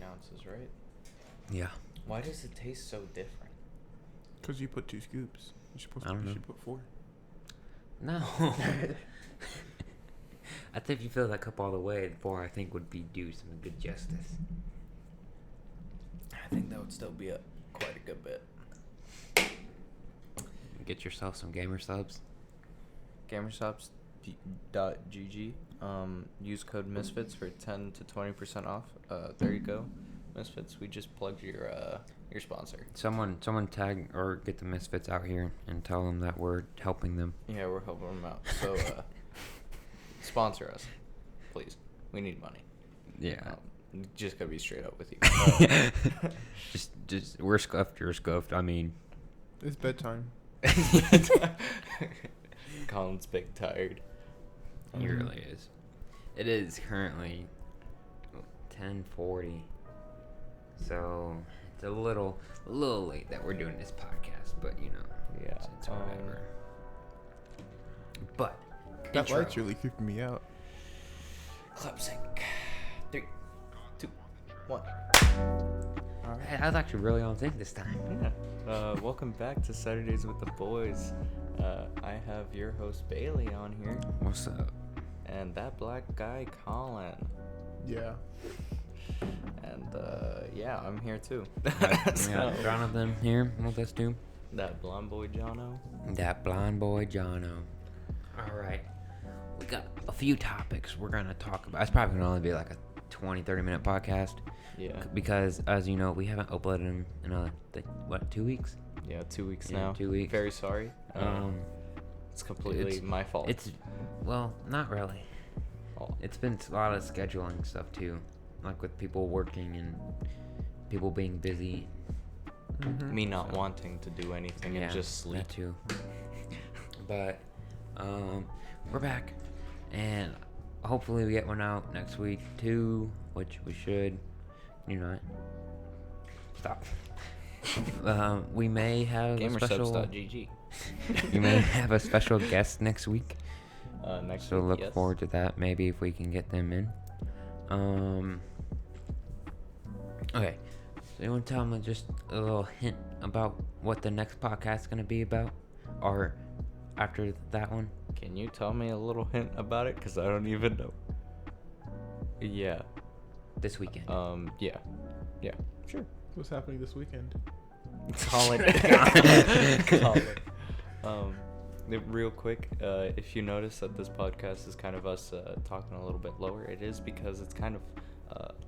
ounces, right? Yeah. Why does it taste so different? Because you put 2 scoops. You're supposed I to. don't You know. should put 4. No. I think if you fill that cup all the way, 4 I think would be do some good justice. I think that would still be quite a good bit. Get yourself some gamer subs. Gamershops.gg. Use code Misfits for 10 to 20% off. There you go, Misfits. We just plugged your sponsor. Someone tag or get the Misfits out here and tell them that we're helping them. Yeah, we're helping them out. So, sponsor us, please. We need money. Yeah. Just gotta be straight up with you. Just we're scuffed. You're scuffed. I mean, It's bedtime. Colin's big tired. he really is. It is currently 10:40, so it's a little late that we're doing this podcast, but you know, Yeah. it's whatever. But That intro. light's really creeping me out. Clap sync. 3, 2, 1. Hey, I was actually really on sync this time. Yeah. Welcome back to Saturdays with the Boys. I have your host Bailey on here, What's up? and that black guy Colin, Yeah. and yeah, I'm here too. We got Jonathan here with us too. That blonde boy Jono. That blind boy Jono. All right, we got a few topics we're gonna talk about. It's probably gonna only be like a 20-30 minute podcast. Yeah. Because, as you know, we haven't uploaded them in 2 weeks? Yeah, 2 weeks Yeah, now. 2 weeks. Very sorry. It's completely my fault. Well, not really. Oh. It's been a lot of scheduling stuff too, like with people working and people being busy. Me not wanting to do anything and just sleep. That too. But we're back, and hopefully we get one out next week too, which we should. You know, stop. We may have a special. Gamersubs.gg. You may have a special guest next week. Next So week, look yes. forward to that. Maybe if we can get them in. Okay. So you want to tell them just a little hint about what the next podcast is gonna be about, or after that one? Can you tell me a little hint about it? Because I don't even know. Yeah. This weekend. Yeah. Yeah. Sure. What's happening this weekend? Colin. Real quick, if you notice that this podcast is kind of us talking a little bit lower, it is because it's kind of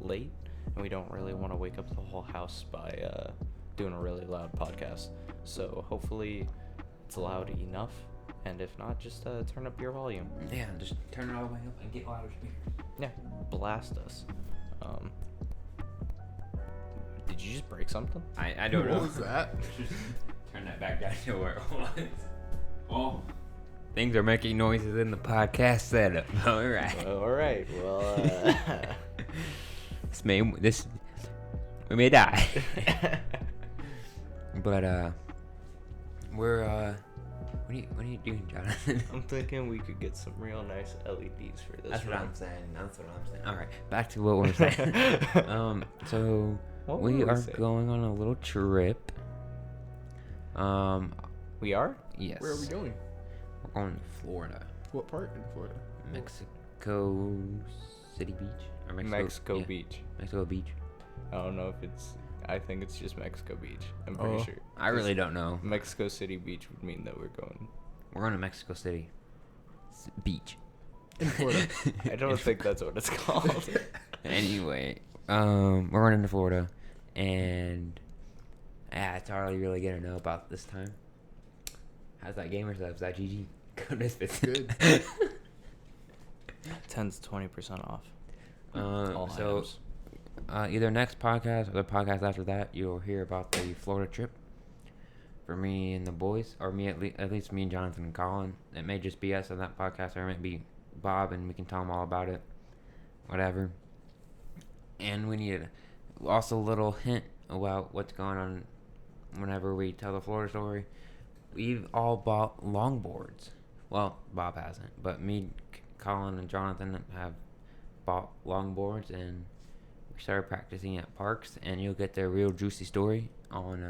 late, and we don't really want to wake up the whole house by doing a really loud podcast. So hopefully it's loud enough, and if not, just turn up your volume. Yeah, just turn it all the way up and get louder speakers. Yeah, blast us. Did you just break something? I don't know. What was that? Turn that back down to where it was. Oh. Things are making noises in the podcast setup. All right. All right. Well, we may die. But we're what are you doing, Jonathan? I'm thinking we could get some real nice LEDs for this. That's what room. I'm saying. All right, back to what we're saying. So What we were we are saying? going on a little trip. We are? Yes. Where are we going? We're going to Florida, What part in Florida? Mexico City Beach, or Mexico yeah, Beach. Mexico Beach. I don't know if it's. I think it's just Mexico Beach. I'm pretty Oh. sure. I really don't know. Mexico City Beach would mean that we're going. We're going to Mexico City Beach. In Florida. I don't think that's what it's called. Anyway, we're going into Florida, and it's hardly really gonna know about this time. How's that Gamersubs? That GG? Go Misfits. Good. 10 to 20% off. All So items. either next podcast or the podcast after that, you'll hear about the Florida trip for me and the boys, or me at least me and Jonathan and Colin. It may just be us on that podcast, or it might be Bob, and we can tell them all about it. Whatever. And we need also a little hint about what's going on whenever we tell the Florida story. We've all bought longboards. Well, Bob hasn't, but me, Colin, and Jonathan have bought longboards, and we started practicing at Parks, and you'll get the real juicy story on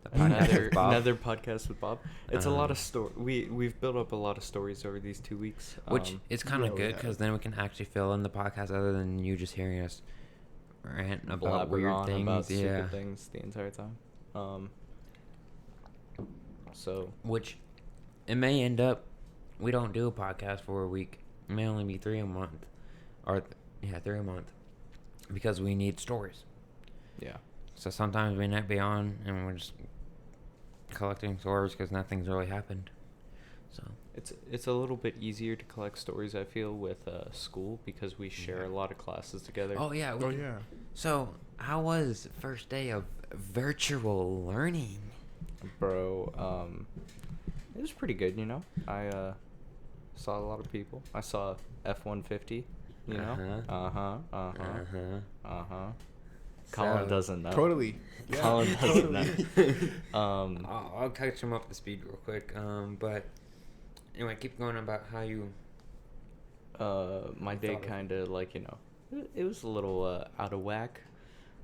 the podcast Another with Bob. another podcast with Bob. It's a lot Um, of we've built up a lot of stories over these 2 weeks. Which is kind of yeah, we good have. because then we can actually fill in the podcast other than you just hearing us rant about blabber weird on things. about Yeah. stupid things the entire time. So Which it may end up we don't do a podcast for a week. It may only be 3 a month, or 3 a month, because we need stories. yeah, So sometimes we might be on and we're just collecting stories because nothing's really happened. So it's a little bit easier to collect stories. I feel with school because we share Yeah. a lot of classes together. oh yeah. Oh yeah. So how was first day of virtual learning? Bro, it was pretty good. I saw a lot of people. I saw F-150. Colin So- doesn't know. Totally. Yeah. Colin doesn't know. totally. I'll catch him up to speed real quick. But anyway, keep going about how you. My day thought of- kind of it was a little out of whack.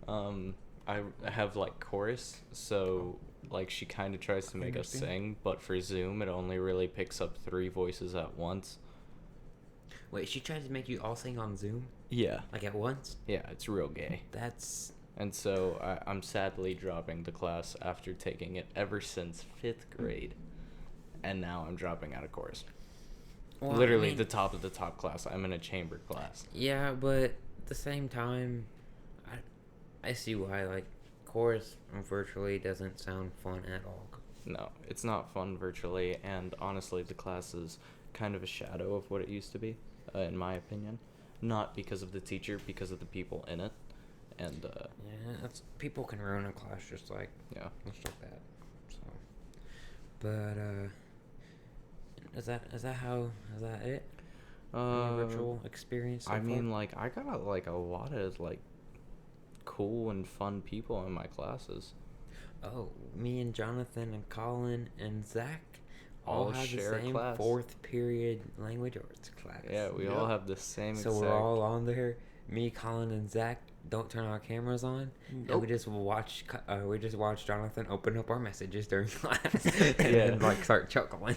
I have chorus, so she kind of tries to make us understand. sing, but for Zoom it only really picks up 3 voices at once. Wait, she tried to make you all sing on Zoom, Yeah, like at once. yeah, it's real gay. That's And so I'm sadly dropping the class after taking it ever since 5th grade, and now I'm dropping out of chorus. well, Literally I mean, the top of the top class. I'm in a chamber class. Yeah, but at the same time, I see why chorus virtually doesn't sound fun at all. No, it's not fun virtually, and honestly, the class is kind of a shadow of what it used to be, in my opinion. Not because of the teacher, because of the people in it, and Yeah, that's people can ruin a class just like yeah. that. So, but is that it? Your virtual experience. So I far? mean, I got a lot of cool and fun people in my classes. Oh, me and Jonathan and Colin and Zach all All have share the a same class. 4th period language arts class. Yeah, we all have the same. So exact... we're all on there. Me, Colin, and Zach don't turn our cameras on, and Nope. we just watch. We just watch Jonathan open up our messages during class, and Yeah. then start chuckling.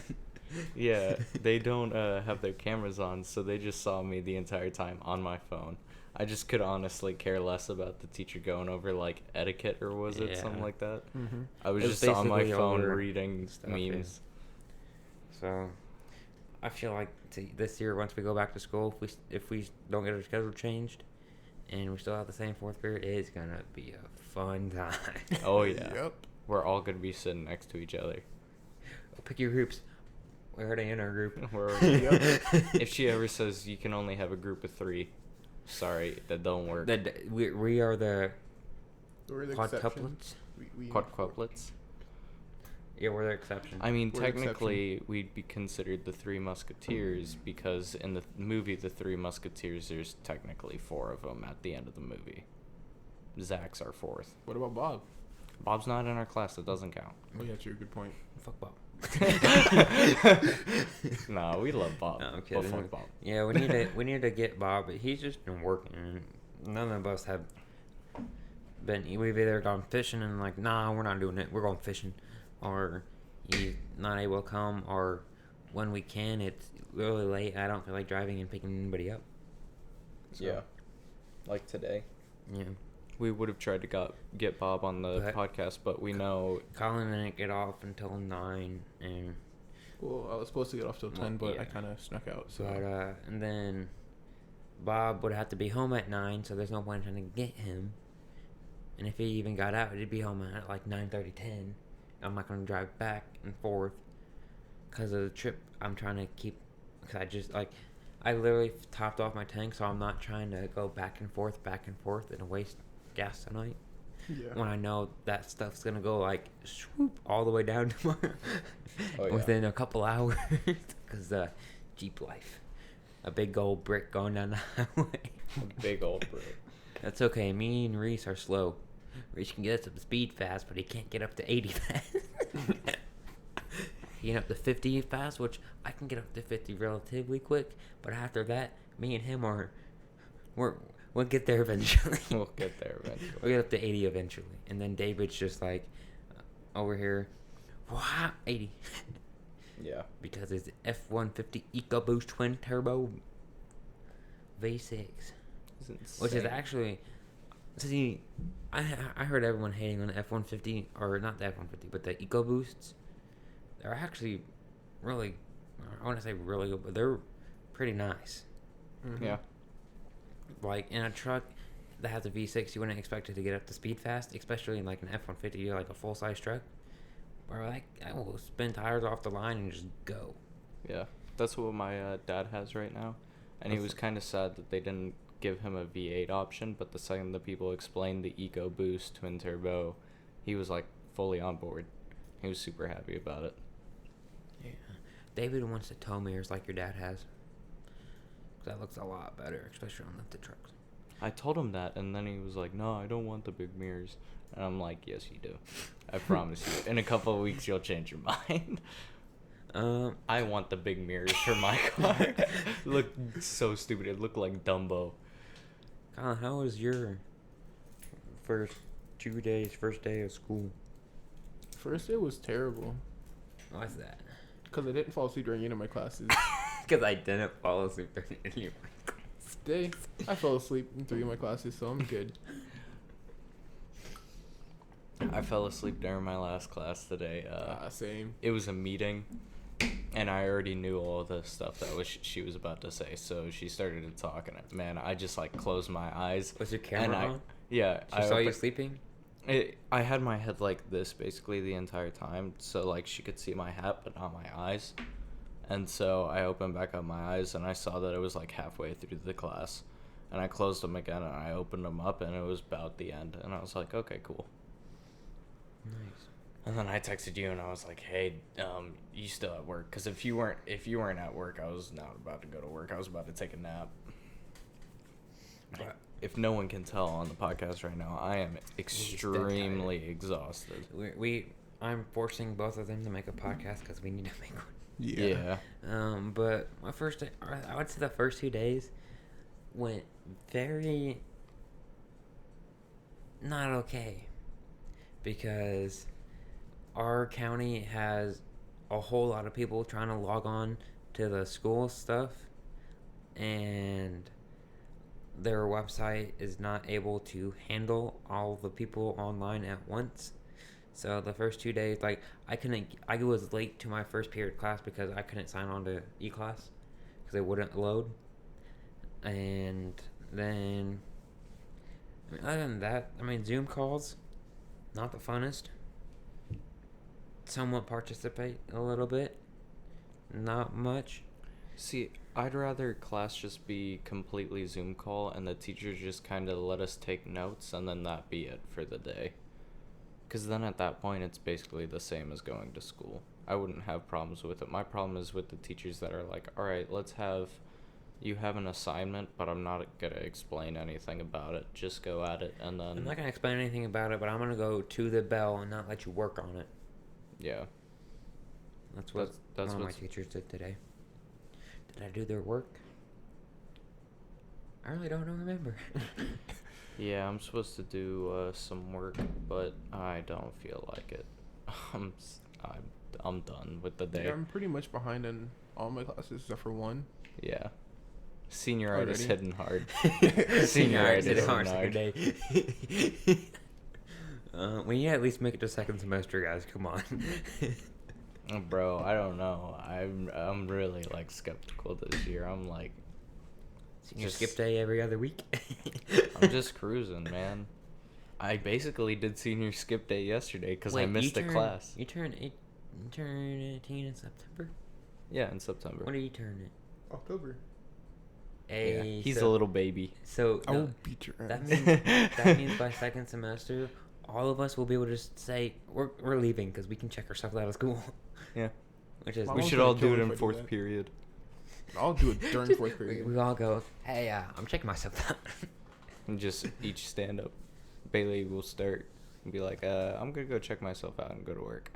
Yeah, they don't have their cameras on, so they just saw me the entire time on my phone. I just could honestly care less about the teacher going over etiquette, or was it something Yeah. like that? Mm-hmm. I was It was just on my basically phone over reading stuff, yeah. memes. So, I feel like this year, once we go back to school, if we don't get our schedule changed, and we still have the same 4th period, it's gonna be a fun time. Oh yeah, Yep. we're all gonna be sitting next to each other. Pick your groups. We're already in our group. We're Yep. If she ever says you can only have a group of 3, sorry, that don't work. We are the We're the exception. quadtuplets. We Quadruplets. Yeah, we're the exception. I mean, We're the technically, we'd be considered the 3 Musketeers because in the movie The 3 Musketeers, there's technically 4 of them at the end of the movie. Zach's our 4th. What about Bob? Bob's not in our class. That doesn't count. Oh yeah, true. Good point. Fuck Bob. Nah, we love Bob. No, I'm But kidding. fuck Bob. Yeah, we need to get Bob, but he's just been working. None of us have been. We've either gone fishing and nah, we're not doing it. We're going fishing, or he's not able to come, or when we can, it's really late. I don't feel like driving and picking anybody up. So, Yeah. Like today. Yeah. We would have tried to get Bob on the But- podcast, but we know... Colin didn't get off until 9, and Well, I was supposed to get off till 10, but yeah. I kind of snuck out. So and then Bob would have to be home at 9, so there's no point in trying to get him. And if he even got out, he'd be home at 9:30, 10. I'm not gonna drive back and forth because of the trip. I'm trying to keep, because I literally topped off my tank, so I'm not trying to go back and forth and waste gas tonight. yeah. When I know that stuff's gonna go swoop all the way down tomorrow Oh, yeah. within a couple hours, because Jeep life, a big old brick going down the highway. A big old brick. That's okay. Me and Reese are slow. Reese can get up to speed fast, but he can't get up to 80 fast. He can get up to 50 fast, which I can get up to 50 relatively quick. But after that, me and him We'll get there eventually. We'll get there eventually. We'll get up to 80 eventually. And then David's just like, over here, wow, 80. Yeah. Because it's F-150 EcoBoost twin turbo V6. Which is actually, see, I heard everyone hating on the F-150, or not the F-150, but the EcoBoosts. They're actually really, I want to say really good, but they're pretty nice. Mm-hmm. Yeah. Like, in a truck that has a V6, you wouldn't expect it to get up to speed fast, especially in, like, an F-150, like a full-size truck. Where, like, I will spin tires off the line and just go. Yeah. That's what my dad has right now. And he was kind of sad that they didn't give him a V8 option, but the second the people explained the EcoBoost twin turbo, he was, like, fully on board. He was super happy about it. Yeah. David wants the tow mirrors like your dad has. That looks a lot better, especially on lifted trucks. I told him that, and then he was like, no, I don't want the big mirrors. And I'm like, yes, you do. I promise you. In a couple of weeks, you'll change your mind. I want the big mirrors for my car. It looked so stupid. It looked like Dumbo. Colin, how was your first day of school? First day was terrible. Why's that? Because I didn't fall asleep during any of my classes. Because I didn't fall asleep during any of my classes. Today, I fell asleep in 3 of my classes, so I'm good. I fell asleep during my last class today. Same. It was a meeting, and I already knew all the stuff that she was about to say. So she started to talk, and man, I just like closed my eyes. Was your camera on? Yeah. She saw you sleeping? I had my head like this basically the entire time, so like she could see my hat but not my eyes. And so I opened back up my eyes, and I saw that it was like halfway through the class. And I closed them again, and I opened them up, and it was about the end. And I was like, okay, cool. Nice. And then I texted you, and I was like, hey, you still at work? Because if you weren't at work, I was not about to go to work. I was about to take a nap. But if no one can tell on the podcast right now, I am extremely exhausted. I'm forcing both of them to make a podcast because we need to make one. Yeah. But my first day, I would say the first 2 days went very not okay because our county has a whole lot of people trying to log on to the school stuff, and their website is not able to handle all the people online at once. So the first 2 days, like, I was late to my first period class because I couldn't sign on to e-class because it wouldn't load. And then, I mean, other than that, I mean, Zoom calls, not the funnest. Somewhat participate a little bit, not much. See, I'd rather class just be completely Zoom call and the teachers just kind of let us take notes and then that be it for the day. Because then at that point, it's basically the same as going to school. I wouldn't have problems with it. My problem is with the teachers that are like, all right, you have an assignment, but I'm not going to explain anything about it. Just go at it, and then... I'm not going to explain anything about it, but I'm going to go to the bell and not let you work on it. Yeah. That's what one of my teachers did today. Did I do their work? I really don't remember. Yeah, I'm supposed to do some work, but I don't feel like it. I'm done with the day. Yeah, I'm pretty much behind in all my classes except for one. Yeah. Senioritis Already? hitting hard. Senioritis hitting hard. hard day. We need to at least make it to second semester, guys. Come on. Bro, I don't know. I'm really like skeptical this year. I'm like, Senior skip day every other week. I'm just cruising, man. I basically did senior skip day yesterday because I missed a class. You turn 18 in September? Yeah, in September. When are you turning? October. Yeah, he's a little baby. So I will beat your ass. that means by second semester, all of us will be able to just say we're leaving because we can check ourselves out of school. Yeah. My We mom's should gonna all kill do it me in if I do fourth that. period. I'll do it during fourth we period. all go, hey, I'm checking myself out. And just each stand up. Bailey will start and be like, I'm gonna go check myself out and go to work.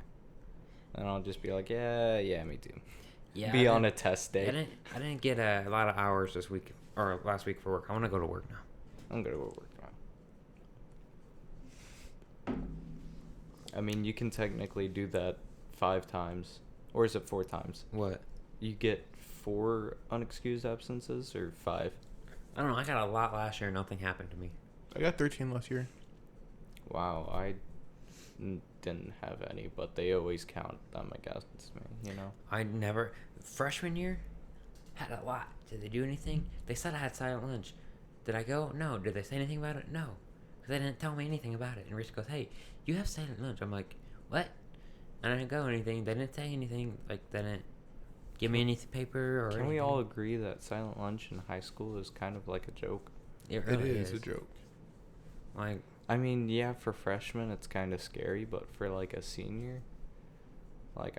And I'll just be like, yeah, me too. Yeah. Be on a test day. I didn't get a lot of hours this week or last week for work. I want to go to work now. I'm gonna go work now. I mean, you can technically do that 5 times. Or is it 4 times? What? You get 4 unexcused absences or 5? I don't know. I got a lot last year and nothing happened to me. I got 13 last year. Wow, I didn't have any, but they always count them against me, you know? I never... Freshman year, had a lot. Did they do anything? They said I had silent lunch. Did I go? No. Did they say anything about it? No. Because they didn't tell me anything about it. And Reese goes, hey, you have silent lunch. I'm like, what? I didn't go anything. They didn't say anything. Like, they didn't give me any paper or Can anything. we all agree that silent lunch in high school is kind of like a joke? It really is a joke. Like, I mean, yeah, for freshmen it's kind of scary, but for like a senior, like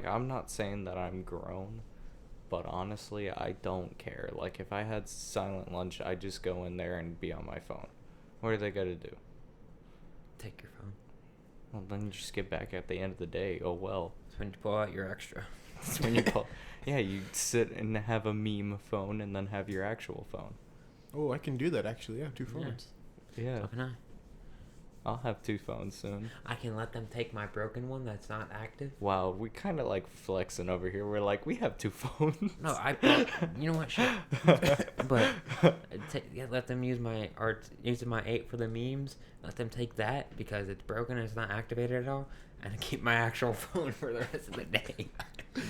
I'm not saying that I'm grown, but honestly, I don't care. Like, if I had silent lunch, I'd just go in there and be on my phone. What are they gonna do? take your phone. Well, then you just get back at the end of the day. Oh well. That's when you pull out your extra. That's when you call. Yeah, you sit and have a meme phone and then have your actual phone. Oh, I can do that actually. I have 2 phones. Yeah. So can I. I'll have 2 phones soon. I can let them take my broken one that's not active. Wow, we kind of like flexing over here. We're like, we have 2 phones. No, you know what? Shit. But let them use my using my 8 for the memes. Let them take that because it's broken and it's not activated at all, and keep my actual phone for the rest of the day.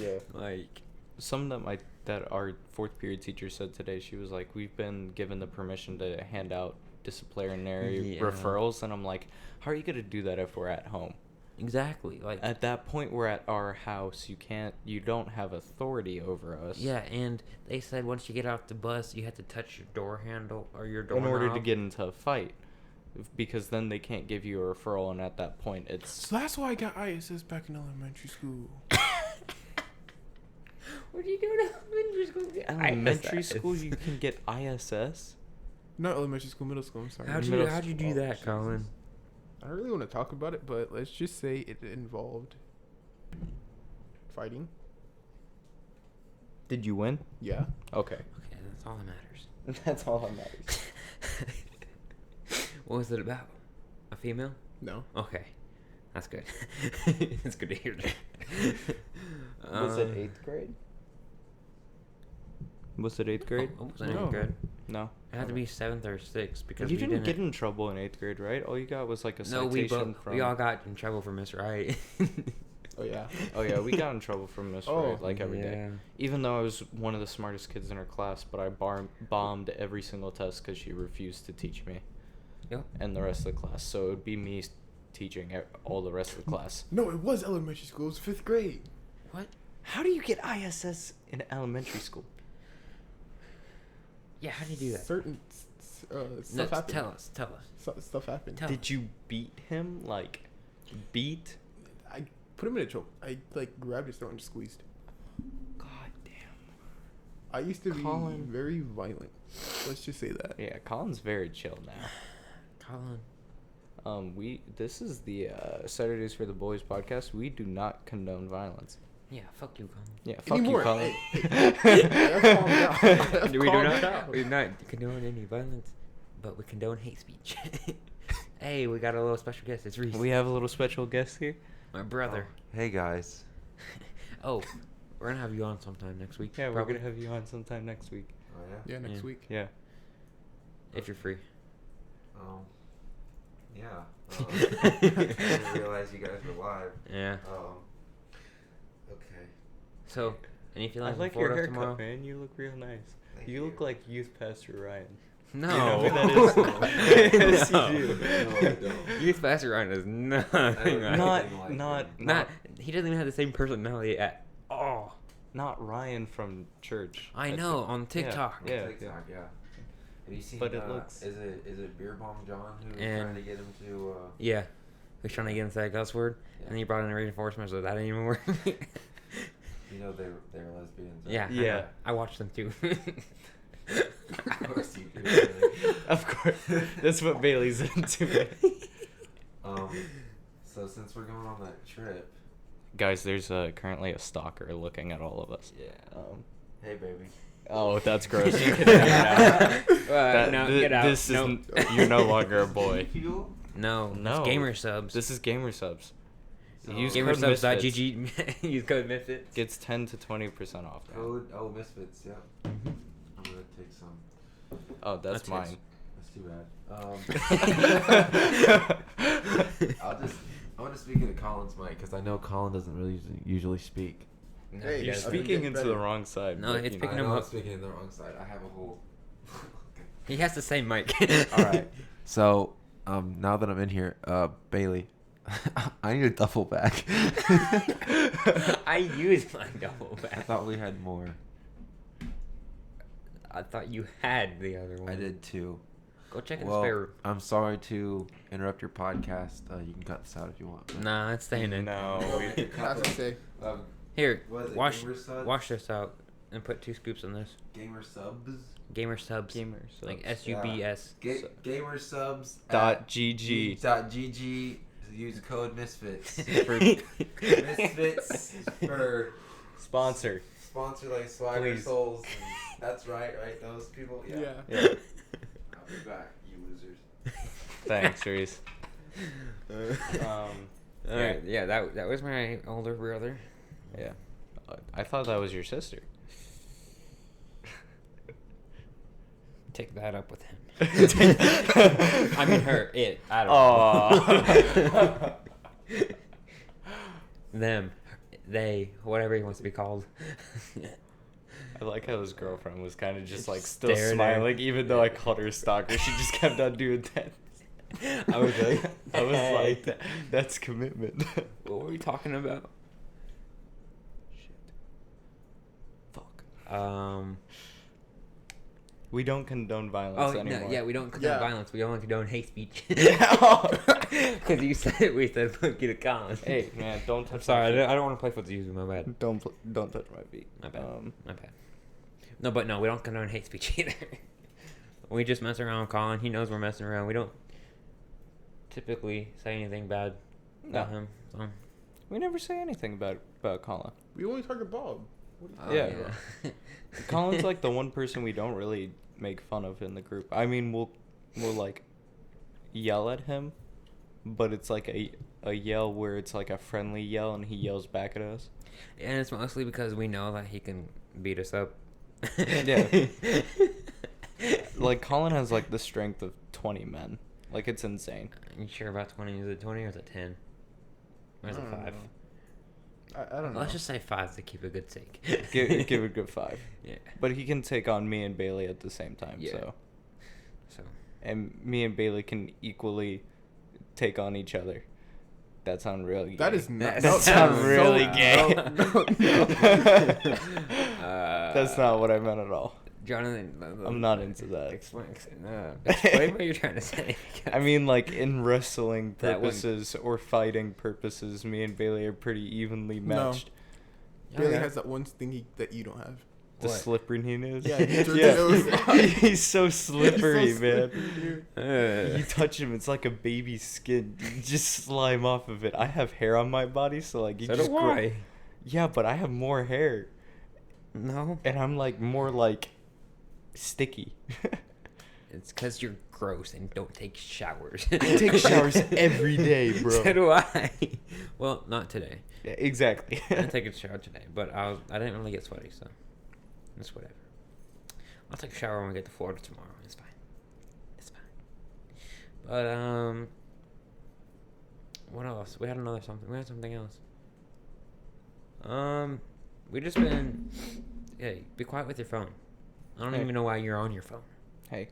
Yeah. Like, Something that our 4th period teacher said today. She was like, we've been given the permission to hand out disciplinary referrals, and I'm like, how are you gonna do that if we're at home? exactly. Like, At that point, we're at our house. You don't have authority over us. yeah, and they said once you get off the bus, you have to touch your door handle or your door in order to get into a fight, because then they can't give you a referral, and at that point, it's. So that's why I got ISS back in elementary school. What do you do in elementary school? Elementary school, you can get ISS. Not elementary school, middle school. I'm sorry. How'd you do that, Colin? I don't really want to talk about it, but let's just say it involved fighting. Did you win? Yeah. Okay. Okay, that's all that matters. That's all that matters. What was it about? A female? No. Okay, that's good. It's good to hear that. Was it 8th grade? Was it 8th grade? Oh, it wasn't No. 8th grade. No. It had to be 7th or 6th because You we didn't get in trouble in 8th grade, right? All you got was like a No, citation we all got in trouble for Miss Wright. Oh yeah. Oh yeah, we got in trouble from Miss Oh, Wright, like every day. Even though I was one of the smartest kids in her class, but I bombed every single test because she refused to teach me. Yep. And the rest of the class, so it would be me teaching all the rest of the class. No, it was elementary school. It was 5th grade. What? How do you get ISS in elementary school? Yeah, how do you do that? Certain No, stuff happened. tell us. Stuff happened. Tell- Did you beat him? Like, beat? I put him in a choke. I grabbed his throat and squeezed. God damn. I used to be Colin. very violent. Let's just say that. Yeah, Colin's very chill now. Colin. This is the Saturdays for the Boys podcast. We do not condone violence. Yeah, fuck you, Colin. Yeah, fuck Anymore. you, Colin. Calm down. We do Calm not. down. We do not condone any violence, but we condone hate speech. Hey, we got a little special guest. It's Reese. We have a little special guest here. My brother. Hey guys. Oh, we're gonna have you on sometime next week. Yeah, we're probably, gonna have you on sometime next week. Oh yeah. Yeah, next Yeah. week. Yeah. if you're free. Yeah. I didn't realize you guys were live. Yeah. Okay. So, any I feelings like in your Florida haircut, tomorrow? man. You look real nice. Thank You look like Youth Pastor Ryan. No. You know who that is? Yes, No. you do. No, I don't. Youth Pastor Ryan is nothing. don't Not, Anything like not, him. Not. He doesn't even have the same personality at all. not Ryan from church. I know on TikTok. Yeah. TikTok, yeah. Have you seen? But it looks- Is it Beer Bomb John who was And- trying to get him to? Yeah. He's trying to get into that cuss word, Yeah. and he brought in a reinforcement, so that ain't even work. You know they're lesbians. right? Yeah. I Yeah. know. I watched them too. Of course you do. Of course. That's what Bailey's into. So since we're going on that trip, Guys, there's currently a stalker looking at all of us. yeah. Hey baby. Oh, that's gross. You can get out. No, get out. This Nope. isn't. You're no longer a boy. No, No. it's gamer subs. This is gamer subs. So Use code Misfits. Gamersubs.gg. Use code Misfits. Gets 10 to 20% off. Now. Code Misfits. Yeah. I'm gonna take some. Oh, that's That's mine. That's too bad. I'm gonna speak into Colin's mic because I know Colin doesn't really usually speak. No, Hey, he You're doesn't. speaking Get into ready. the wrong side. No, but, it's you picking know. him I'm up. speaking in the wrong side. I have a whole. He has the same mic. All right. So, now that I'm in here, Bailey, I need a duffel bag. I used my double bag. I thought we had more. I thought you had the other one. I did too. Go check in the Well, spare room. I'm sorry to interrupt your podcast. You can cut this out if you want. but- Nah, it's staying in. No. Not to say. Here, What is it, wash Gamer Subs? wash this out and put 2 scoops in this. Gamer subs. Gamer subs. Gamer subs. Like SUBS. Gamer subs. Dot GG. .gg. Use code Misfits. For Misfits for sponsor. sponsor like Swagger Please. Souls. And that's right, those people. Yeah. Yeah. I'll be back, you losers. Thanks, Reese. Alright, yeah, that was my older brother. Yeah. I thought that was your sister. Take that up with him. I mean her, it. I don't know. Them, they, whatever he wants to be called. I like how his girlfriend was kind of just like still Staring smiling, there. even though I called her a stalker. She just kept on doing that. I was like, I was hey. like, that's commitment. What were we talking about? Fuck. We don't condone violence Oh, anymore. no, yeah, we don't condone Yeah. violence. We only condone hate speech. Yeah. Because you said it, we said fuck you to Colin. Hey, man, don't touch I'm sorry, my I don't want to play footsie with you, my bad. feet. Don't touch my feet. My bad. My bad. No, but no, we don't condone hate speech either. We just mess around with Colin. He knows we're messing around. We don't typically say anything bad about No. him. So. We never say anything about Colin. We only target Bob. Yeah. Colin's like the one person we don't really make fun of in the group. I mean, we'll like yell at him, but it's like a yell where it's like a friendly yell and he yells back at us. And it's mostly because we know that he can beat us up. Yeah. Like Colin has like the strength of 20 men. Like it's insane. You sure about 20? Is it 20 or is it 10? Or is it 5? I don't know. Let's just say 5 to keep a good sake. Give it a good 5. Yeah. But he can take on me and Bailey at the same time. Yeah. So. And me and Bailey can equally take on each other. That sounds really gay. That is not. That no, sounds no, really no, gay. no. That's not what I meant at all. Jonathan, I'm not into that. Explain what you're trying to say. I mean, like, in wrestling That one- purposes or fighting purposes, me and Bailey are pretty evenly No. matched. Bailey Okay. has that one thing that you don't have. The What? slippery nose. Yeah, he jerks his nose out. He's so slippery, He's so man. slippery, dude. You touch him, it's like a baby's skin. You just slime off of it. I have hair on my body, so like you So just do I. Yeah, but I have more hair, No. and I'm like more like sticky. It's because you're gross and don't take showers. I take showers every day, bro. So do I. Well, not today. Yeah, exactly. I didn't take a shower today, but I didn't really get sweaty, so it's whatever. I'll take a shower when we get to Florida tomorrow. It's fine. It's fine. But what else? We had something. We had something else. We just been. Hey, be quiet with your phone. I don't Hey. even know why you're on your phone. Hey,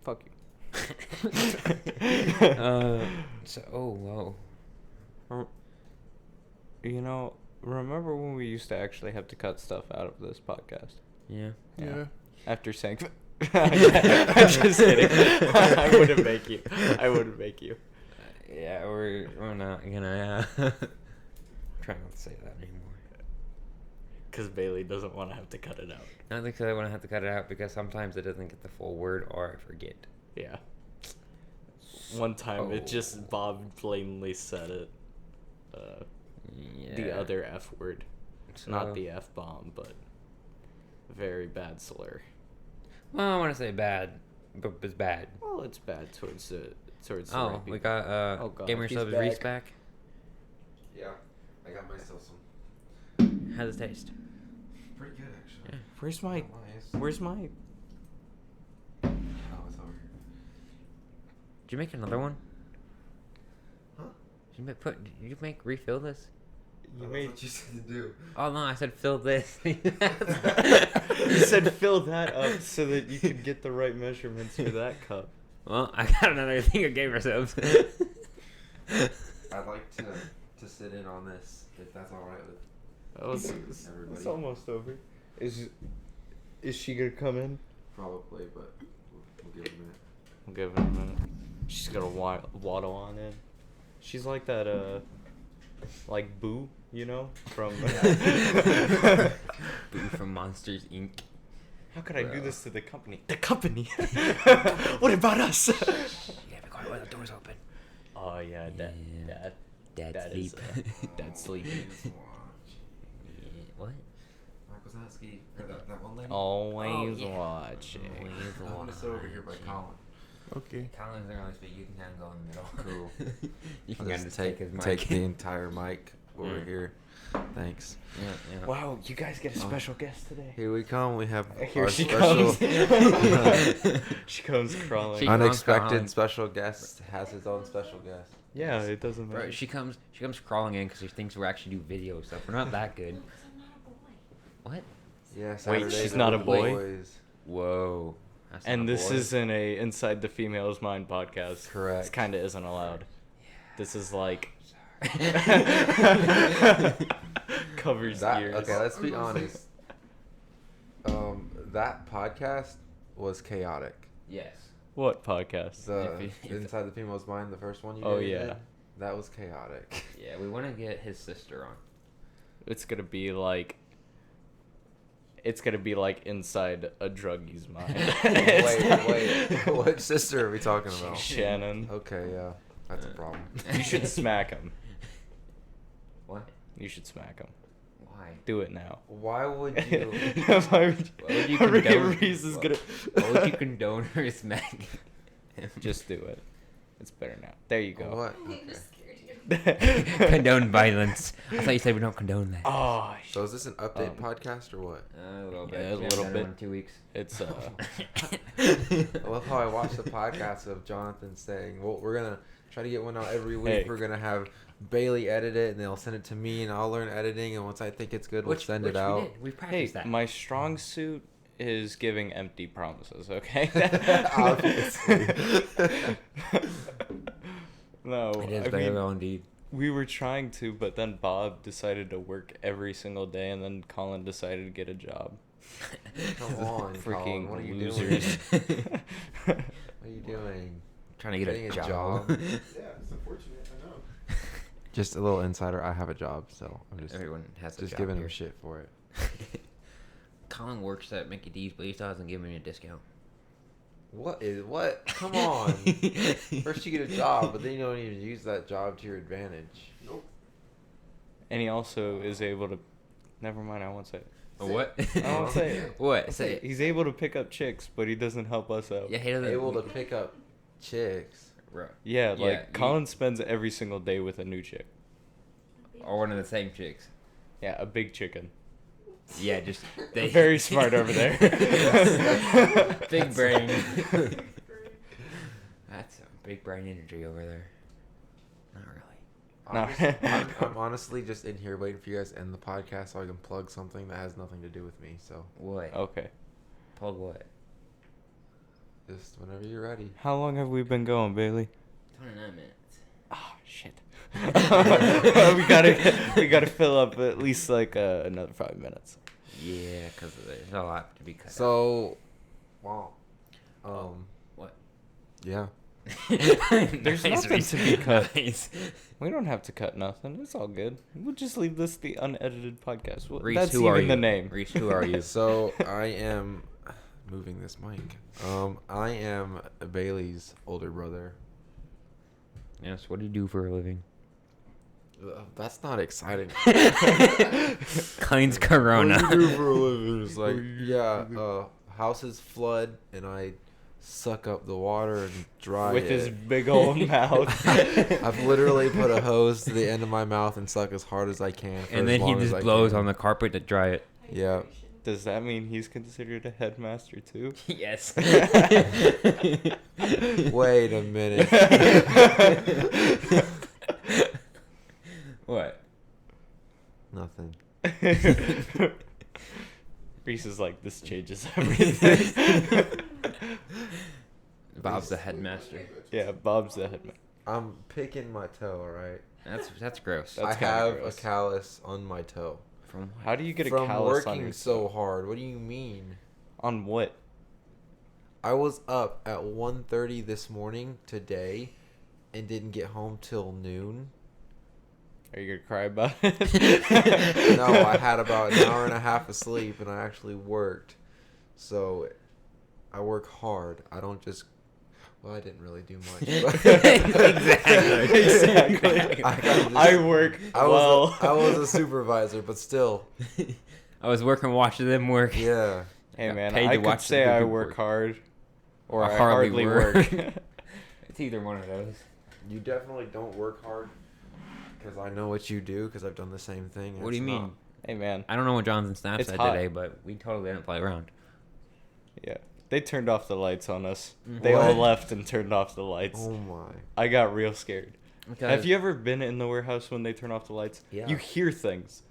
fuck you. Whoa. You know, remember when we used to actually have to cut stuff out of this podcast? Yeah. Yeah. After saying, I'm just kidding. I wouldn't make you. Yeah, we're not gonna try not to say that anymore. Because Bailey doesn't want to have to cut it out. Not because I want to have to cut it out, because sometimes it doesn't get the full word or I forget. Yeah. One time, it just Bob blatantly said it. The Yeah. other F word. So, Not the F bomb, but very bad slur. Well, I want to say bad, but it's bad. Well, it's bad towards the Oh, right we people. got Oh, God, Gamer he's Subs back. Reese back. Yeah, I got myself some. How's it taste? Pretty good, actually. Yeah. Where's my? Nice. Where's my? Oh, it's over here. Did you make another one? Huh? Did you make refill this? You That's made. what you said to do. Oh no, I said fill this. You said fill that up so that you could get the right measurements for that cup. Well, I got another thing of Gamer Subs. I'd like to sit in on this, if that's all right with Oh, everybody. it's almost over. Is she gonna come in? Probably, but we'll give it a minute. We'll give it a minute. She's gonna waddle on in. She's like that, like Boo, you know, from. Boo from Monsters Inc. How could I do Bro. this to the company? The company. What about us? Yeah, be quiet while the door's open. Oh yeah, Yeah. Dad Dad sleep. is, Dad's sleeping. Yeah, what? Mike Wazowski, or that one lady. Always Oh, yeah. watching. Always I'm gonna sit over here by watching. Colin. Okay. Colin's there only speak. You can kind of go in the middle. Cool. You can I'll kind just of take his mic. take the entire mic over Mm. here. Thanks. Yeah. Wow, you guys get a Oh. special guest today. Here we come. We have Here our she special, comes. She comes crawling. She- unexpected Colin. special guest has his own special guest. Yeah, it doesn't matter. Bro, she comes crawling in because she thinks we actually do video stuff. We're not that good. What? Yeah. Wait, Saturdays she's are not a the boy? boys. Whoa. That's not And a this boy. isn't a Inside the Female's Mind podcast. Correct. This kind of isn't allowed. This is like covers That, ears. okay, let's be honest. That podcast was chaotic. Yes. What podcast? The If Inside the Female's Mind, the first one you Oh, guys yeah. did, that was chaotic. Yeah, we want to get his sister on. It's gonna be like. It's gonna be like inside a druggie's mind. wait. What sister are we talking about? Shannon. Okay, yeah. That's a problem. You should smack him. What? You should smack him. Why? Do it now. Why would you? Why would Why would you condone- Reese is gonna. Why would you condone her smacking him? Just do it. It's better now. There you go. What? I'm Okay. just scared you. Condone violence. I thought you said we don't condone that. Oh, So is this an update Um, podcast or what? A little bit. Yeah, a We haven't little done bit. one in 2 weeks. it's I love how I watched the podcast of Jonathan saying, "Well, we're gonna try to get one out every week. Hey. We're gonna have Bailey edit it, and they'll send it to me, and I'll learn editing. And once I think it's good, we'll send it we out." did. We Hey, practiced that. my strong suit is giving empty promises. Okay. Obviously. No, It is I very mean, well indeed. we were trying to, but then Bob decided to work every single day, and then Colin decided to get a job. Come on, Freaking Colin, what are you losers. doing? What are you doing? Trying to get Getting a a job. Yeah, it's unfortunate. I know. Just a little insider. I have a job, so I'm just Everyone has a just job giving here. him shit for it. Colin works at Mickey D's, but he still hasn't given me a discount. What is what? Come on. First you get a job, but then you don't even use that job to your advantage. Nope. And he also is able to. Never mind, I won't say it. What? I won't say it. What? I'll Say say it. He's able to pick up chicks, but he doesn't help us out. Yeah, he doesn't. Able to pick up chicks. Right. Yeah, Yeah, like you- Colin spends every single day with a new chick. Or one of the same chicks. Yeah, a big chicken. Yeah, just Very smart over there. Big brain. That's a big brain energy over there. Not really. No. I'm honestly just in here waiting for you guys to end the podcast so I can plug something that has nothing to do with me. So What? Okay. Plug what? just whenever you're ready. How long have we been going, Bailey? 29 minutes. Oh shit. we gotta fill up at least like another 5 minutes. Yeah, because there's a lot to be cut So, wow. What? Yeah. There's Nice, nothing Reese. to be cut. Nice. We don't have to cut nothing. It's all good. We'll just leave this the unedited podcast. Well, Reese, that's who even are you? the name. Reese, who are you? So I am moving this mic. I am Bailey's older brother. Yes, what do you do for a living? That's not exciting. Klein's Corona. What do you do for a living? It's like, yeah, houses flood, and I suck up the water and dry With it. his big old mouth. I've literally put a hose to the end of my mouth and suck as hard as I can. And then he just blows on the carpet to dry it. Yeah. Does that mean he's considered a headmaster too? Yes. Wait a minute. What? Nothing. Reese is like, this changes everything. Bob's the headmaster. Yeah, Bob's the headmaster. I'm picking my toe, right? That's gross. That's I kinda have gross. a callus on my toe. From How do you get a From callus on working your so toe? hard. What do you mean? On what? I was up at 1:30 this morning today and didn't get home till noon. Are you gonna cry about it? No, I had about an hour and a half of sleep, and I actually worked. So I work hard. I don't just. Well, I didn't really do much. But Exactly. I work I well. was a supervisor, but still. I was working watching them work. Yeah. Hey Got man, paid I to could watch the say good I people work work. hard, or I I hardly hardly work. work. It's either one of those. You definitely don't work hard. Because I know what you do, because I've done the same thing. and What do you it's mean? not- Hey man, I don't know what Jonathan Snap It's said hot. today, but we totally didn't play around. yeah, they turned off the lights on us. Mhm. They all What? left and turned off the lights. Oh my. I got real scared. Because Have you ever been in the warehouse when they turn off the lights? Yeah. You hear things.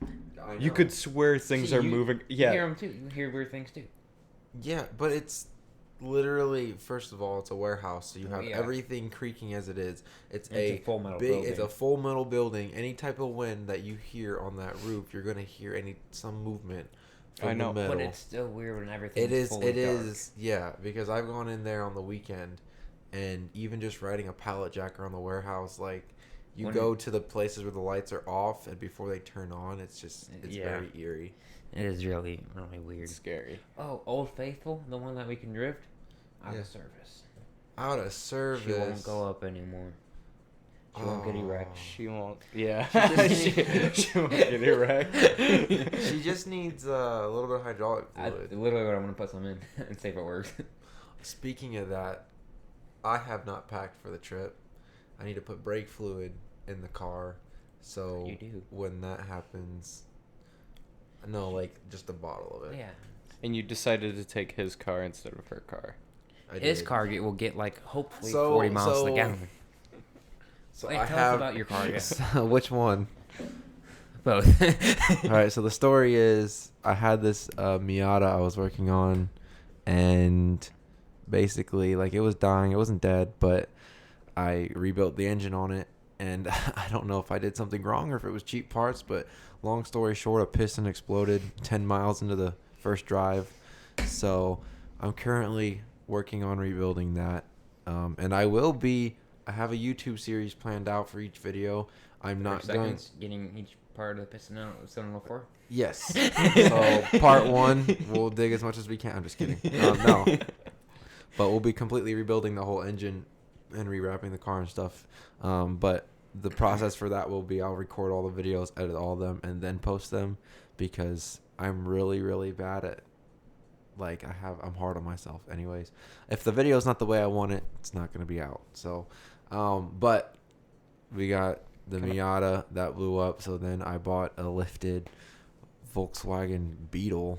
I You know. could swear things See, are you- moving. You Yeah. hear them too. You hear weird things too. Yeah, but it's literally, first of all, it's a warehouse, so you have Yeah. everything creaking as it is. It's And it's a full metal big. It's a building. full metal building. Any type of wind that you hear on that roof, you're gonna hear some movement from I know, the metal. But it's still weird when everything It is. fully It dark. is. Yeah, because I've gone in there on the weekend, and even just riding a pallet jack around the warehouse, like you When- go to the places where the lights are off, and before they turn on, it's Yeah. very eerie. It is really weird. It's scary. Oh, Old Faithful, the one that we can drift, out Yeah. of service. Out of service. She won't go up anymore. She won't get erect. She won't. Yeah. She she, just- she won't get erect. She just needs a little bit of hydraulic fluid. Literally, what I'm gonna put some in and see if it works. Speaking of that, I have not packed for the trip. I need to put brake fluid in the car, so You do. when that happens, no, like just a bottle of it. Yeah. And you decided to take his car instead of her car. I His did. car will get like hopefully So- 40 miles to the so- gallon. So Wait, I tell us have about your car, yeah. Which one? Both. All right. So the story is, I had this Miata I was working on, and basically, like, it was dying. It wasn't dead, but I rebuilt the engine on it, and I don't know if I did something wrong or if it was cheap parts. But long story short, a piston exploded 10 miles into the first drive. So I'm currently working on rebuilding that, and I have a YouTube series planned out for each video. I'm not going. Seconds, getting each part of the piston out of 704. Yes. So part one, we'll dig as much as we can. I'm just kidding. No. But we'll be completely rebuilding the whole engine and rewrapping the car and stuff. But the process for that will be, I'll record all the videos, edit all of them, and then post them, because I'm really, really bad at, like, I'm hard on myself anyways. If the video's not the way I want it, it's not going to be out. So, but we got the Miata that blew up. So then I bought a lifted Volkswagen Beetle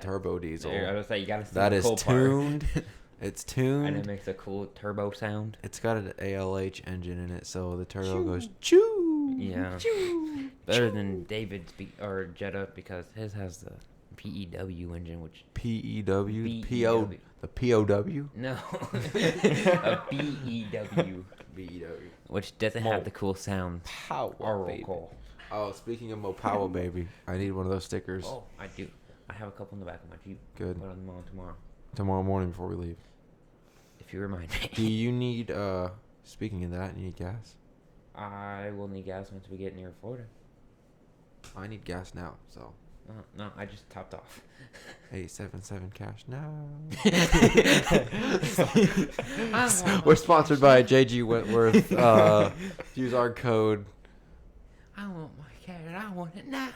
turbo diesel. I was like, you gotta see That the is cool tuned. part. It's And tuned. it makes a cool turbo sound. It's got an ALH engine in it, so the turbo goes choo. Yeah. Choo. Better than David's or Jetta, because his has the PEW engine, which PEW. BEW. The POW. no, a BEW, BEW. which doesn't have the cool sound. Power, Or baby. call. Oh, speaking of Mopower, baby, I need one of those stickers. Oh, I do. I have a couple in the back of my Jeep. Good. Put them on tomorrow, Tomorrow morning before we leave. if you remind me. Do you need? Speaking of that, you need gas. I will need gas once we get near Florida. I need gas now, so No, I just topped off. 877 cash now. I want We're sponsored by JG Wentworth. Use our code I want my cat. I want it now.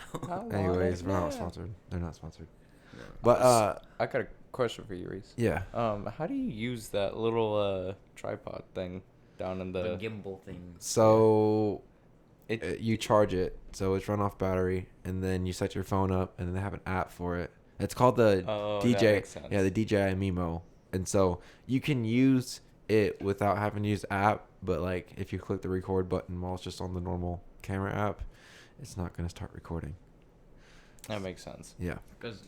Anyways, we're not sponsored. They're not sponsored. No. But I got a question for you, Reese. yeah. How do you use that little tripod thing down in The the? gimbal thing. So It you charge it, so it's run off battery, and then you set your phone up, and then they have an app for it. It's called the Oh, that DJ. makes sense. Yeah, the DJI Mimo, and so you can use it without having to use the app. But like, if you click the record button while it's just on the normal camera app, it's not gonna start recording. That makes sense. Yeah. Because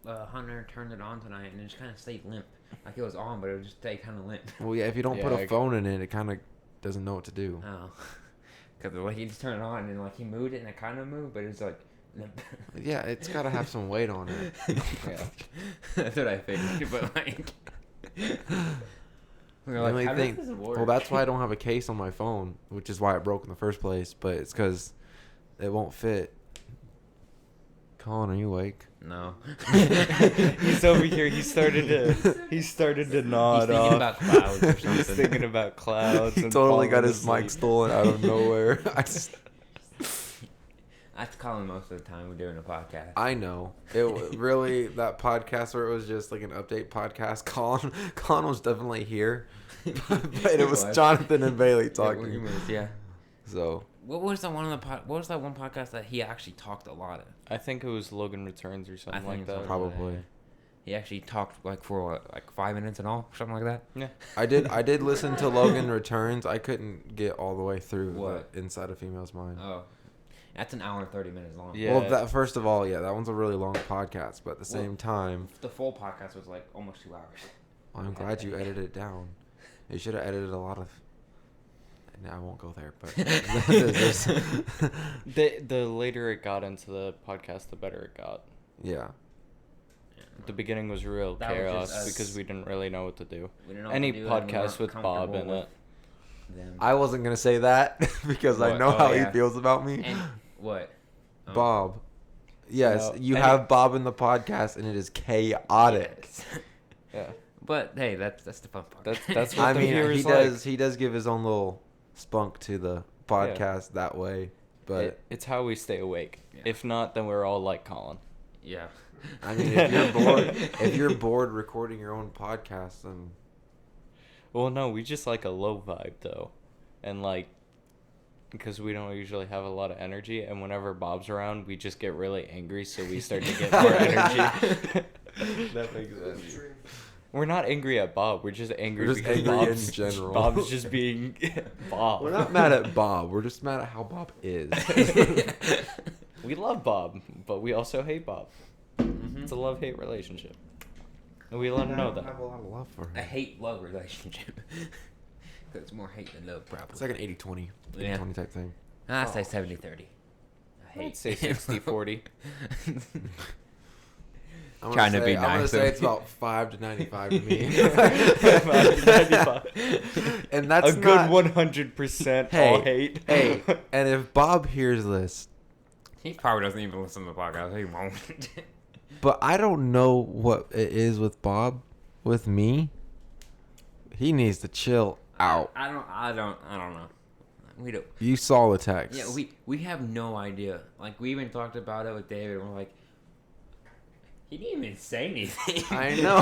Hunter turned it on tonight and it just kind of stayed limp. Like it was on, but it would just stay kind of limp. Well, yeah. If you don't put Yeah, a phone in it, it kind of doesn't know what to do. Oh. Because like he just turned it on and like he moved it and it kind of moved, but it's like limp. Yeah, it's gotta have some weight on it. Yeah. That's what I figured, but like. We were The like, only how thing- does this work? Well, that's why I don't have a case on my phone, which is why it broke in the first place. But it's because it won't fit. Colin, are you awake? No. He's over here. He started to nod He's thinking off. about clouds or something. He's thinking about clouds. He and totally got falling his mic asleep. stolen out of nowhere. I have to call him most of the time we're doing a podcast. I know. Really, that podcast where it was just like an update podcast, Colin was definitely here. But it was What? Jonathan and Bailey Yeah, talking. yeah. So, What was the one of the what was that one podcast that he actually talked a lot of? I think it was Logan Returns or something like it's that. something Probably. that. He actually talked like for what, like 5 minutes and all, something like that. Yeah. I did listen to Logan Returns. I couldn't get all the way through What? the Inside a Female's Mind. Oh, that's an hour and 30 minutes long. Yeah. Well, that first of all, yeah, that one's a really long podcast, but at the same time, The full podcast was like almost 2 hours. I'm glad you edited it down. You should have edited a lot of. No, I won't go there, but The later it got into the podcast, the better it got. yeah. The beginning was real That was chaos just us. because we didn't really know what to do. We didn't know Any what to do, and we podcast weren't with Bob in comfortable it. with them. I wasn't gonna say that because I What? know Oh, how yeah. he feels about me. And what? Oh. Bob. Yes, No, you any- have Bob in the podcast, and it is chaotic. Yes. Yeah. But hey, that's the fun part. That's what I the mean, viewers he does give his own little spunk to the podcast that way, but It's how we stay awake. Yeah. If not, then we're all like Colin. Yeah. I mean, if you're bored recording your own podcast, then Well, no, we just like a low vibe though, and like because we don't usually have a lot of energy, and whenever Bob's around, we just get really angry, so we start to get more energy. that makes sense. We're not angry at Bob. We're just angry We're just because angry in Bob's general. Bob's just being Bob. We're not mad at Bob. We're just mad at how Bob is. We love Bob, but we also hate Bob. Mhm. It's a love-hate relationship, and we let him know I that. have a lot of love for A him. hate-love relationship. 'Cause it's more hate than love, probably. It's like an 80-20, Yeah. 80-20 type thing. I say 70-30. I I'd say 60-40. I'm Trying to be I'm gonna nice. say it's about 5 to 95 to me. 95. And that's a good not- 100% Hey, all hate. Hey, and if Bob hears this, He probably doesn't even listen to the podcast. He won't. but I don't know what it is with Bob, with me. He needs to chill out. I don't know. We don't. You saw the text. Yeah, we have no idea. Like we even talked about it with David. And we're like, he didn't even say anything. I know.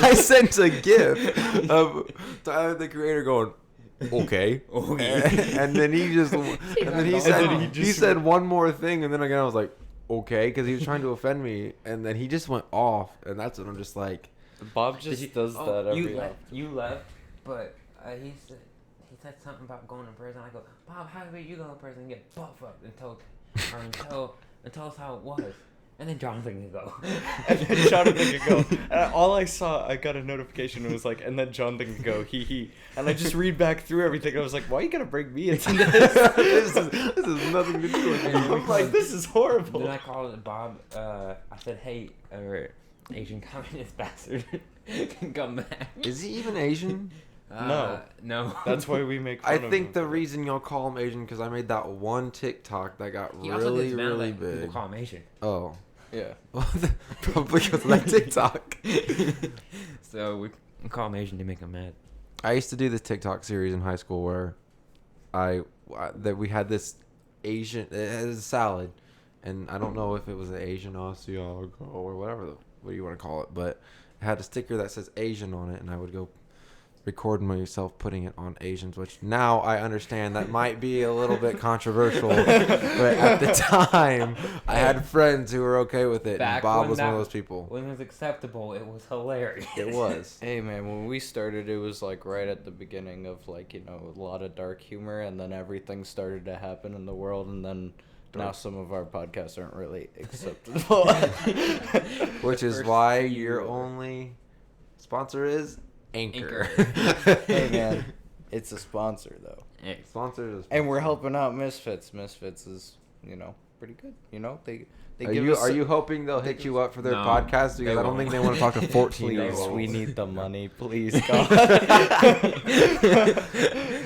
I sent a gif of Tyler the Creator going, okay. Okay. And then he just, and then he And said, then he said one more thing, and then again I was like, okay, because he was trying to offend me, and then he just went off, and that's when I'm just like, Bob just does that every often. You left, but he said something about going to prison. I go, Bob, how did you go to prison and get buff up and tell us how it was? And then Jonathan can go. And then Jonathan could go. And all I saw, I got a notification. It was like, and then Jonathan could go, he. And I just read back through everything. And I was like, why are you gonna bring me into this? this is nothing to do with me. I'm like, this is horrible. Then I called Bob. I said, hey, Asian communist bastard, can come back. Is he even Asian? No. That's why we make I fun of think him. the reason y'all call him Asian because I made that one TikTok that got He also really, gets mad really that people big. call him Asian. Oh. Yeah. Probably because of that TikTok. So we call him Asian to make him mad. I used to do this TikTok series in high school where that we had this Asian. It has a salad, and I don't know if it was an Asian Asiago or whatever. What do you want to call it? But it had a sticker that says Asian on it, and I would go record myself putting it on Asians, which now I understand that might be a little bit controversial, but at the time I had friends who were okay with it, and Bob was one of those people. When it was acceptable, it was hilarious. It was. Hey man, when we started, it was like right at the beginning of like, a lot of dark humor, and then everything started to happen in the world, and then now some of our podcasts aren't really acceptable. Which is why your only sponsor is Anchor. Hey man, it's a sponsor though. Hey. Sponsor is. And we're helping out Misfits. Misfits is, pretty good. They give us. Are you hoping they'll hit you up for their No, podcast? Because I don't think they want to talk to 14-year-olds. Please, we need the money, please, God.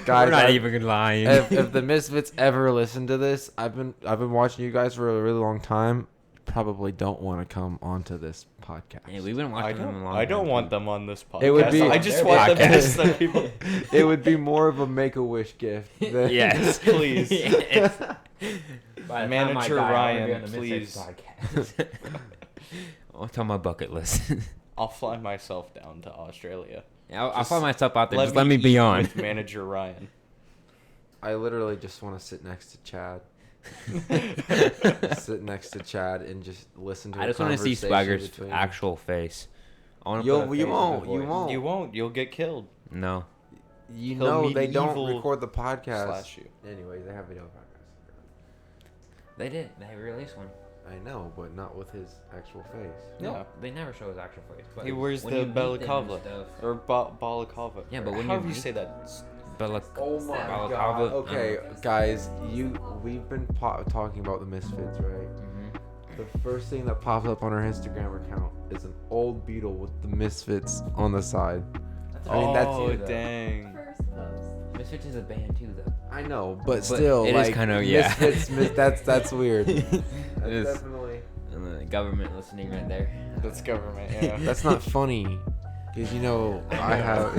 We're not even gonna lie. If the Misfits ever listen to this, I've been watching you guys for a really long time. Probably don't want to come onto this podcast. Hey, we've been watching them a long I don't time, want too. them on this podcast. It would be. I just want them to send people. It would be more of a Make-A-Wish gift. Than Yes, please. Yes. By the time I Manager die, I wanna Ryan, be on the Misfits please. podcast. It's on my bucket list. I'll fly myself down to Australia. I'll find myself out there. Just let me be eat on. with Manager Ryan. I literally just want to sit next to Chad. Sit next to Chad and just listen to. I just want to see Swagger's actual face. I wanna put a face You with a won't. You voice. won't. You won't. You'll get killed. No. You He'll know meet they an don't evil record the podcast. Slash you. Anyways, they have video podcasts. They did. They released one. I know, but not with his actual face. Yeah. No, they never show his actual face. But He wears when the you meet them and balaclava stuff- or balaclava. Yeah, but when you however you meet- say that. Oh my Balaclava. god. Okay, guys, we've been talking about the Misfits, right? Mhm. The first thing that pops up on our Instagram account is an old Beetle with the Misfits on the side. That's I mean, that's oh you, though. dang. First post. Misfits is a band too, though. I know, but still, it is like, kind of, yeah. Misfits, that's weird. That's It is. definitely. And the government listening right there. That's government. Yeah. That's not funny, because I have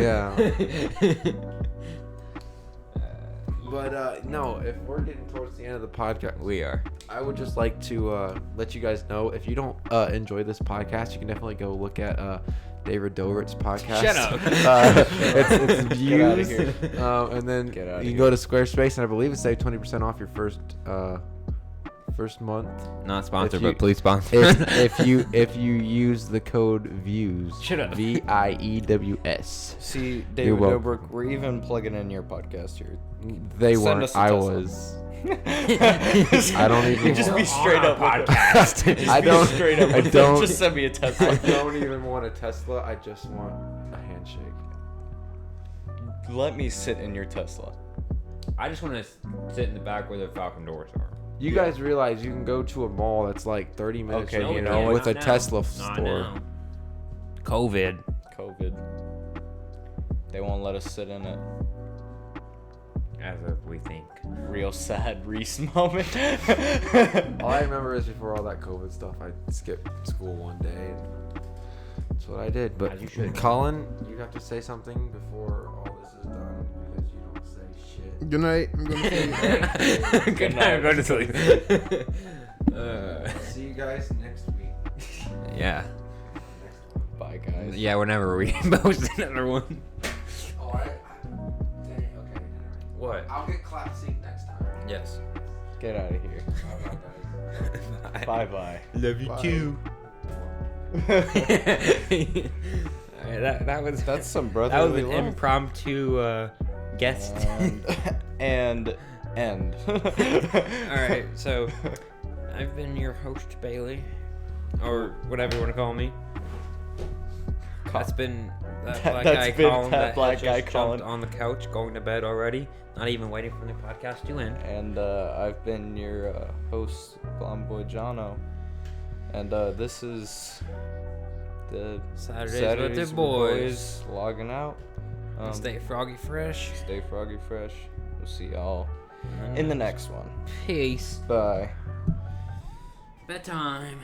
But no, if we're getting towards the end of the podcast, We are. I would just like to let you guys know, if you don't enjoy this podcast, you can definitely go look at David Dobrik's podcast. Shut up. It's views. Get outta here. And then Get outta you can here. go to Squarespace, and I believe it's save 20% off your first month Not sponsored, If you- but please sponsor. if you use the code views. Shut up. VIEWS. See, You're David welcome. Dobrik, we're even plugging in your podcast here. They Send weren't. us a I Tesla. was. I don't even. You just be straight up with it. podcast. Just I be don't- straight up I with it. don't- Just send me a I Tesla. don't even want a Tesla. I just want a handshake. Let me sit in your Tesla. I just want to sit in the back where the Falcon doors are. You guys realize you can go to a mall that's like 30 minutes Okay, from you here know, with a not Tesla now. Not store. now. COVID. COVID. They won't let us sit in it. As of we think. Real sad Reese moment. All I remember is before all that COVID stuff, I skipped school one day. And that's what I did. But As you should. Colin, you have to say something before all this is done because you don't say shit. Good night. I'm going to say Good night. Go to sleep. See you guys next week. Yeah. Next one. Bye, guys. Yeah, whenever we post another one. Oh, dang, okay. What? I'll get clap sync next time. Yes. Get out of here. Bye, guys. Bye bye. Love you Bye. too. that was That's some that was brotherly an love. impromptu guest. And end. All right, so I've been your host Bailey, or whatever you want to call me. That's been that black That's guy been Colin that that black has guy just Colin. jumped on the couch, going to bed already, not even waiting for the podcast to end. And I've been your host, Blonde Boy Jono. And this is the Saturdays with the boys. logging out. Stay froggy fresh. Stay froggy fresh. We'll see y'all in the next one. Peace. Bye. Bedtime.